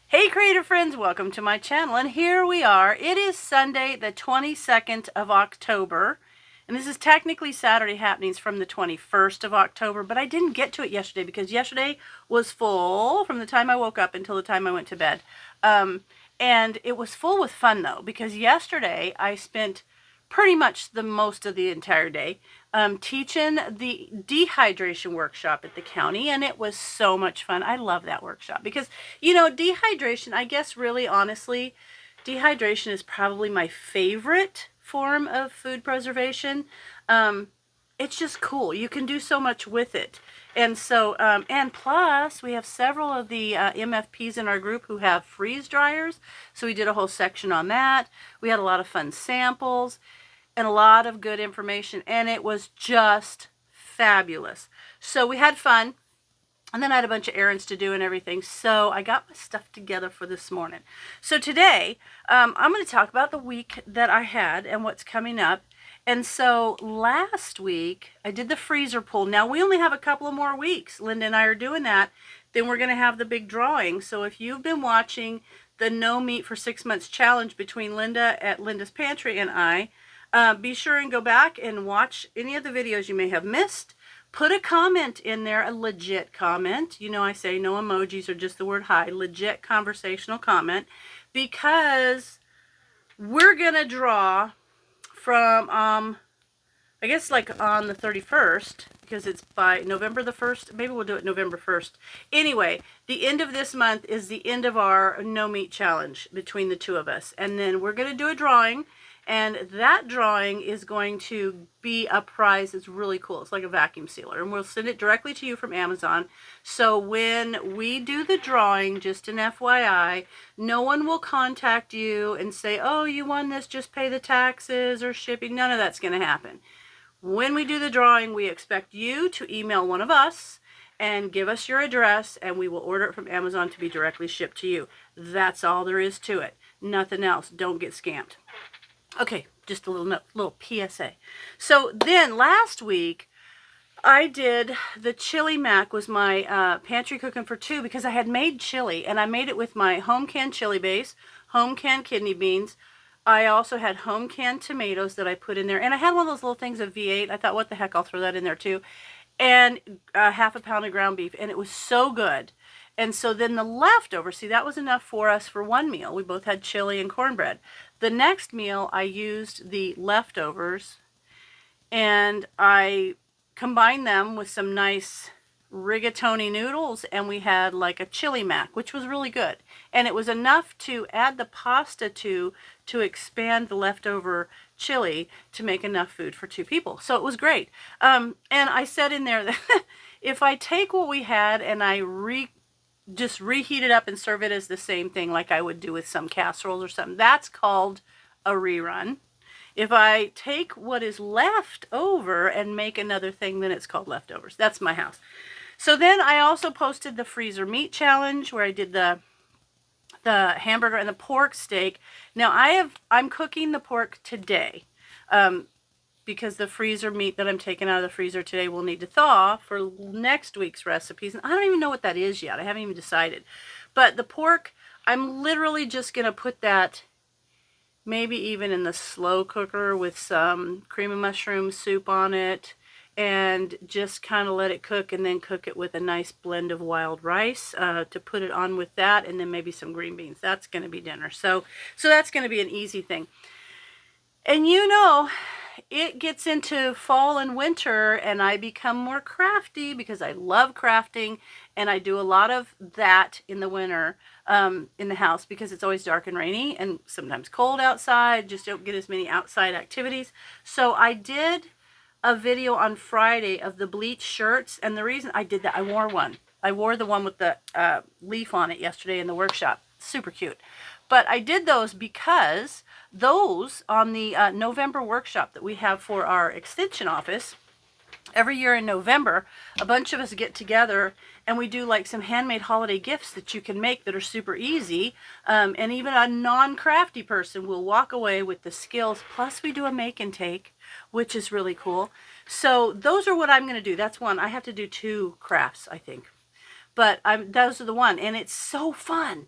Hey creative friends, welcome to my channel, and here we are. It is Sunday the 22nd of October, and this is technically Saturday happenings from the 21st of October, but I didn't get to it yesterday because yesterday was full from the time I woke up until the time I went to bed. And it was full with fun though, because yesterday I spent pretty much the most of the entire day teaching the dehydration workshop at the county, and it was so much fun. I love that workshop because, you know, dehydration, I guess really honestly, dehydration is probably my favorite form of food preservation. It's just cool. You can do so much with it. And so, and plus, we have several of the MFPs in our group who have freeze dryers. So we did a whole section on that. We had a lot of fun samples and a lot of good information, and it was just fabulous. So we had fun, and then I had a bunch of errands to do and everything, so I got my stuff together for this morning. So today, I'm going to talk about the week that I had and what's coming up. And so last week, I did the freezer pull. Now, we only have a couple of more weeks. Linda and I are doing that. Then we're going to have the big drawing. So if you've been watching the No Meat for 6 Months challenge between Linda at Linda's Pantry and I, be sure and go back and watch any of the videos you may have missed. Put a comment in there, a legit comment. You know, I say no emojis or just the word hi. Legit conversational comment. Because we're going to draw from, I guess like on the 31st, because it's by November the 1st. Maybe we'll do it November 1st. Anyway, the end of this month is the end of our no meat challenge between the two of us. And then we're going to do a drawing. And that drawing is going to be a prize that's really cool. It's like a vacuum sealer. And we'll send it directly to you from Amazon. So when we do the drawing, just an FYI, no one will contact you and say, oh, you won this, just pay the taxes or shipping. None of that's going to happen. When we do the drawing, we expect you to email one of us and give us your address, and we will order it from Amazon to be directly shipped to you. That's all there is to it. Nothing else. Don't get scammed. Okay, just a little PSA. So then last week, I did the chili mac was my pantry cooking for two because I had made chili, and I made it with my home canned chili base, home canned kidney beans. I also had home canned tomatoes that I put in there, and I had one of those little things of V8. I thought, what the heck, I'll throw that in there too. And half a pound of ground beef, and it was so good. And so then the leftover, see, that was enough for us for one meal. We both had chili and cornbread. The next meal, I used the leftovers, and I combined them with some nice rigatoni noodles, and we had like a chili mac, which was really good. And it was enough to add the pasta to expand the leftover chili to make enough food for two people. So it was great. And I said in there that if I take what we had and I just reheat it up and serve it as the same thing like I would do with some casseroles or something, that's called a rerun. If I take what is left over and make another thing, then it's called leftovers. That's my house. So then I also posted the freezer meat challenge where I did the hamburger and the pork steak. Now I'm cooking the pork today. Because the freezer meat that I'm taking out of the freezer today will need to thaw for next week's recipes. And I don't even know what that is yet. I haven't even decided. But the pork, I'm literally just going to put that maybe even in the slow cooker with some cream of mushroom soup on it, and just kind of let it cook, and then cook it with a nice blend of wild rice to put it on with that, and then maybe some green beans. That's going to be dinner. So that's going to be an easy thing. And you know, it gets into fall and winter, and I become more crafty because I love crafting, and I do a lot of that in the winter in the house because it's always dark and rainy and sometimes cold outside. Just don't get as many outside activities. So I did a video on Friday of the Bleach Shirts, and the reason I did that, I wore one. I wore the one with the leaf on it yesterday in the workshop. Super cute. But I did those because those on the November workshop that we have for our extension office, every year in November, a bunch of us get together and we do like some handmade holiday gifts that you can make that are super easy. And even a non-crafty person will walk away with the skills. Plus we do a make and take, which is really cool. So those are what I'm going to do. That's one. I have to do 2 crafts, I think. But those are the one. And it's so fun.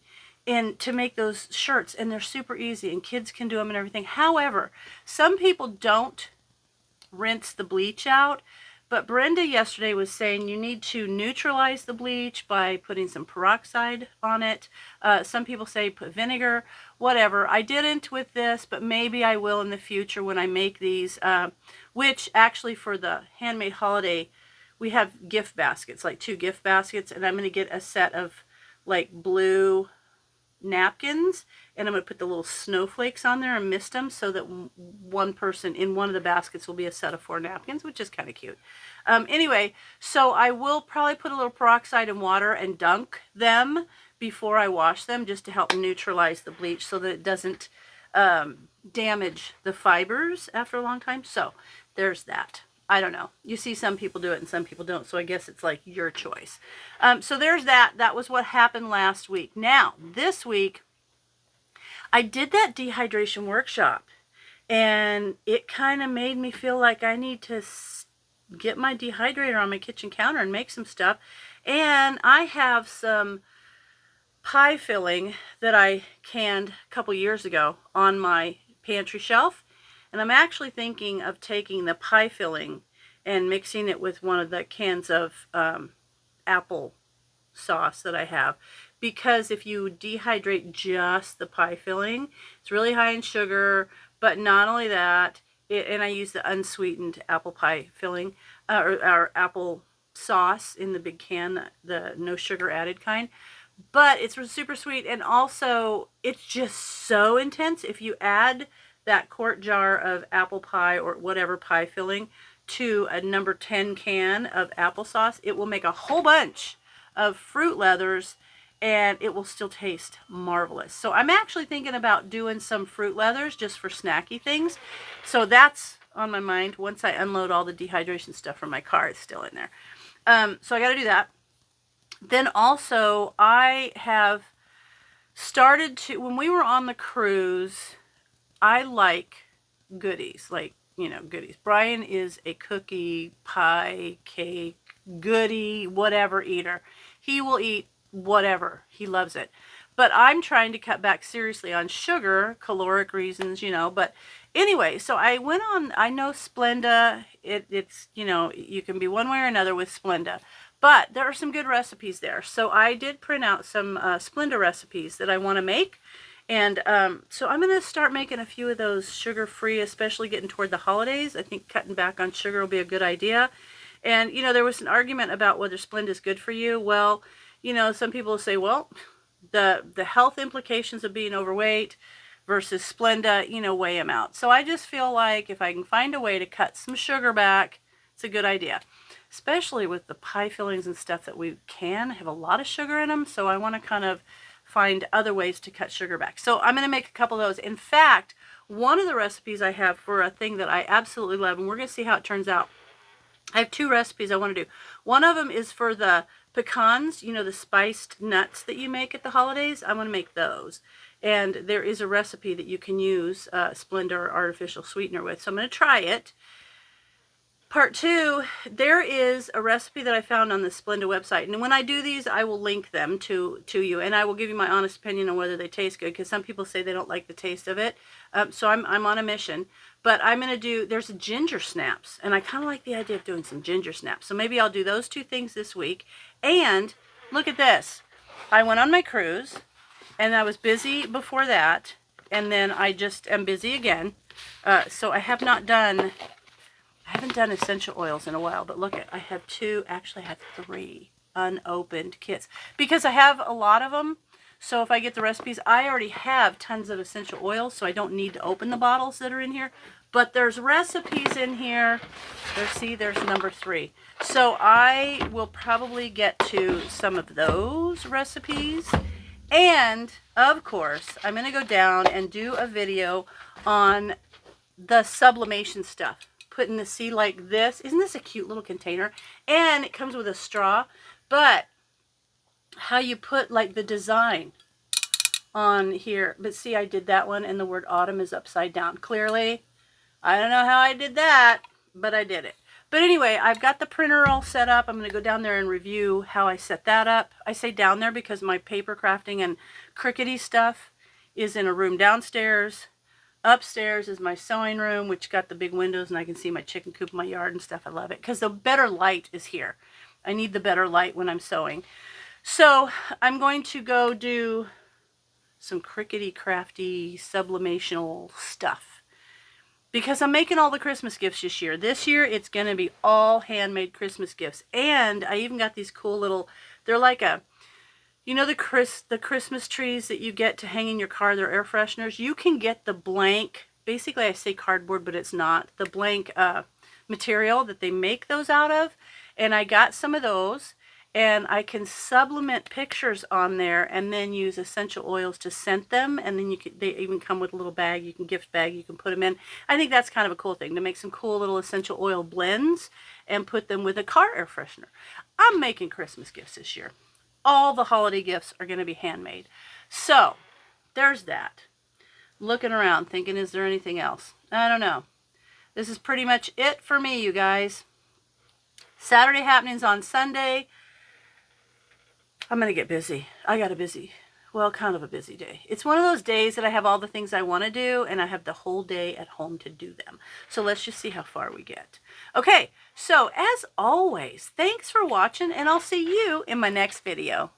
and to make those shirts, and they're super easy and kids can do them and everything. However, some people don't rinse the bleach out, but Brenda yesterday was saying you need to neutralize the bleach by putting some peroxide on it. Some people say put vinegar, whatever. I didn't with this, but maybe I will in the future when I make these, which actually for the handmade holiday, we have gift baskets, like 2 gift baskets, and I'm going to get a set of like blue napkins, and I'm going to put the little snowflakes on there and mist them so that one person in one of the baskets will be a set of 4 napkins, which is kind of cute. Anyway, so I will probably put a little peroxide in water and dunk them before I wash them, just to help neutralize the bleach so that it doesn't damage the fibers after a long time. So there's that. I don't know. You see some people do it and some people don't, so I guess it's like your choice. So there's that. That was what happened last week. Now, this week, I did that dehydration workshop, and it kind of made me feel like I need to get my dehydrator on my kitchen counter and make some stuff. And I have some pie filling that I canned a couple years ago on my pantry shelf. And I'm actually thinking of taking the pie filling and mixing it with one of the cans of apple sauce that I have. Because if you dehydrate just the pie filling, it's really high in sugar. But not only that, and I use the unsweetened apple pie filling, or apple sauce in the big can, the no sugar added kind. But it's super sweet, and also it's just so intense. If you add that quart jar of apple pie or whatever pie filling to a number 10 can of applesauce, it will make a whole bunch of fruit leathers, and it will still taste marvelous. So I'm actually thinking about doing some fruit leathers just for snacky things. So that's on my mind once I unload all the dehydration stuff from my car. It's still in there. So I got to do that. Then also I have started to, when we were on the cruise, I like goodies, like, goodies. Brian is a cookie, pie, cake, goodie, whatever eater. He will eat whatever. He loves it. But I'm trying to cut back seriously on sugar, caloric reasons, but anyway, so I went on, I know Splenda, it's, you can be one way or another with Splenda. But there are some good recipes there. So I did print out some Splenda recipes that I want to make. And so I'm going to start making a few of those sugar-free, especially getting toward the holidays. I think cutting back on sugar will be a good idea. And, there was an argument about whether Splenda is good for you. Well, some people say, well, the health implications of being overweight versus Splenda, weigh them out. So I just feel like if I can find a way to cut some sugar back, it's a good idea. Especially with the pie fillings and stuff that we can have a lot of sugar in them. So I want to kind of find other ways to cut sugar back. So I'm going to make a couple of those. In fact, one of the recipes I have for a thing that I absolutely love, and we're going to see how it turns out. I have 2 recipes I want to do. One of them is for the pecans, the spiced nuts that you make at the holidays. I want to make those. And there is a recipe that you can use Splenda or artificial sweetener with. So I'm going to try it. Part 2, there is a recipe that I found on the Splenda website. And when I do these, I will link them to you. And I will give you my honest opinion on whether they taste good. Because some people say they don't like the taste of it. So I'm on a mission. But I'm going to do, there's ginger snaps. And I kind of like the idea of doing some ginger snaps. So maybe I'll do those 2 things this week. And look at this. I went on my cruise. And I was busy before that. And then I just am busy again. So I haven't done essential oils in a while, but look, I have 2, actually I have 3 unopened kits because I have a lot of them. So if I get the recipes, I already have tons of essential oils, so I don't need to open the bottles that are in here. But there's recipes in here. There's number 3. So I will probably get to some of those recipes. And of course, I'm going to go down and do a video on the sublimation stuff. Put in the sea like this. Isn't this a cute little container? And it comes with a straw. But how you put like the design on here. But see, I did that one and the word autumn is upside down. Clearly, I don't know how I did that, but I did it. But anyway, I've got the printer all set up. I'm going to go down there and review how I set that up. I say down there because my paper crafting and crickety stuff is in a room downstairs. Upstairs is my sewing room, which got the big windows, and I can see my chicken coop in my yard and stuff. I love it because the better light is here. I need the better light when I'm sewing. So I'm going to go do some crickety crafty sublimational stuff because I'm making all the Christmas gifts this year. This year it's going to be all handmade Christmas gifts. And I even got these cool little, they're like a, you know, the Christmas trees that you get to hang in your car, they're air fresheners. You can get the blank, basically I say cardboard, but it's not, the blank material that they make those out of. And I got some of those, and I can sublimate pictures on there and then use essential oils to scent them. And then they even come with a little bag, you can gift bag, you can put them in. I think that's kind of a cool thing, to make some cool little essential oil blends and put them with a car air freshener. I'm making Christmas gifts this year. All the holiday gifts are going to be handmade. So there's that. Looking around thinking, is there anything else? I don't know. This is pretty much it for me, you guys. Saturday happenings on Sunday. I'm going to get busy. I got a busy, well, kind of a busy day. It's one of those days that I have all the things I want to do, and I have the whole day at home to do them. So let's just see how far we get. Okay, so as always, thanks for watching, and I'll see you in my next video.